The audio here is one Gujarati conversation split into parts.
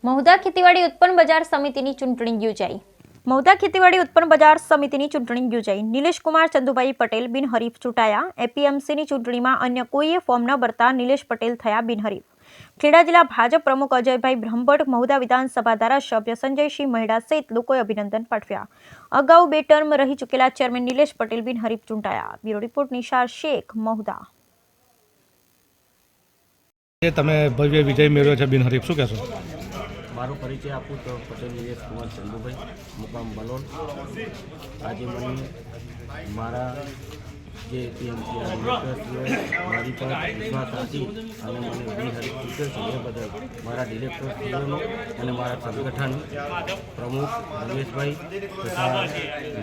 મહુધા ખેતીવાડી ઉત્પન્ન બજાર સમિતિની ચૂંટણી યોજાઈ. મહુધા ખેતીવાડી ઉત્પન્ન બજાર સમિતિની ચૂંટણી યોજાઈ. નિલેશકુમાર ચંદુભાઈ પટેલ બિનહરીફ ચૂંટાયા. એપીએમસીની ચૂંટણીમાં અન્ય કોઈએ ફોર્મ ન ભરતા નિલેશ પટેલ થયા બિનહરીફ. ખેડા જિલ્લા ભાજપ પ્રમુખ અજયભાઈ બ્રહ્મભટ્ટ, મહુધા વિધાનસભા ધારાસભ્ય સંજયસિંહ મહેડા સહિત લોકોએ અભિનંદન પાઠવ્યા. અગાઉ 2 ટર્મ રહી ચૂકેલા ચેરમેન નિલેશ પટેલ બિનહરીફ ચૂંટાયા. Bureau report Nishar Shaikh, Mahudha. તમે ભવ્ય વિજય મેળવ્યો છે બિનહરીફ, શું કહેશો? મારો પરિચય આપું તો પટેલ નિલેશ કુમાર ચંદુભાઈ, મુકામ બલોલ. આજે મને મારા જે એપીએમસીના ડિરેક્ટરશ્રીઓએ મારી પર વિશ્વાસ રાખી અને મને બિનહરીફ ચૂંટ્યો છે એ બદલ મારા ડિરેક્ટરશ્રીઓનો અને મારા સંગઠન પ્રમુખ રમેશભાઈ તથા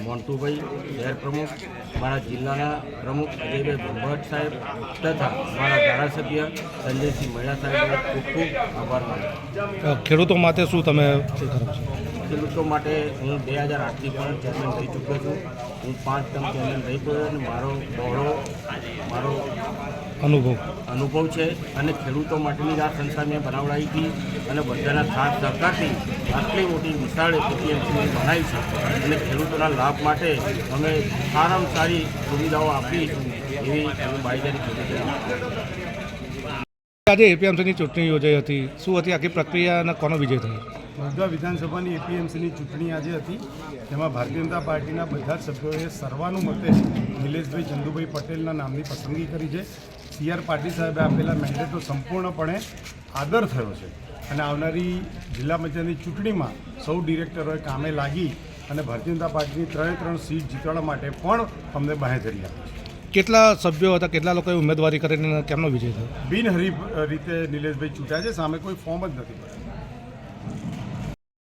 મોન્ટુભાઈ, શહેર પ્રમુખ, મારા જિલ્લાના પ્રમુખ અજયભાઈ બ્રહ્મભટ્ટ સાહેબ તથા મારા ધારાસભ્ય સંજયસિંહ મહેડા સાહેબનો ખૂબ ખૂબ આભાર માનું. ખેડૂતો માટે શું તમે કરો છો? ખેડૂતો માટે હું 2008થી પણ ચેરમેન રહી ચૂક્યો છું. હું 5 ટર્મ ચેરમેન રહી ગયો અને મારો અનુભવ છે અને ખેડૂતો માટેની આ સંસ્થા મેં બનાવડાવી હતી અને બધાના સાથ સહકારથી આટલી મોટી વિશાળ એપીએમસી બનાવી છે અને ખેડૂતોના લાભ માટે અમે સારામાં સારી સુવિધાઓ આપી એવી અમે બાંયધરી કરી. આજે એપીએમસીની ચૂંટણી યોજાઈ હતી, શું હતી આખી પ્રક્રિયા અને કોનો વિજય થયો? મહુધા વિધાનસભાની એપીએમસીની ચૂંટણી આજે હતી. તેમાં ભારતીય જનતા પાર્ટીના બધા જ સભ્યોએ સર્વાનુમતે નિલેશભાઈ ચંદુભાઈ પટેલના નામની પસંદગી કરી છે. CR પાટીલ સાહેબે આપેલા મેન્ડેટનો સંપૂર્ણપણે આદર થયો છે અને આવનારી જિલ્લા પંચાયતની ચૂંટણીમાં સૌ ડિરેક્ટરોએ કામે લાગી અને ભારતીય જનતા પાર્ટીની 3 સીટ જીતવા માટે પણ અમને બાંહેધરી આપી છે. કેટલા સભ્યો હતા, કેટલા લોકોએ ઉમેદવારી કરીને કેમનો વિજય થયો? બિનહરીફ રીતે નિલેશભાઈ ચૂંટ્યા છે, સામે કોઈ ફોર્મ જ નથી.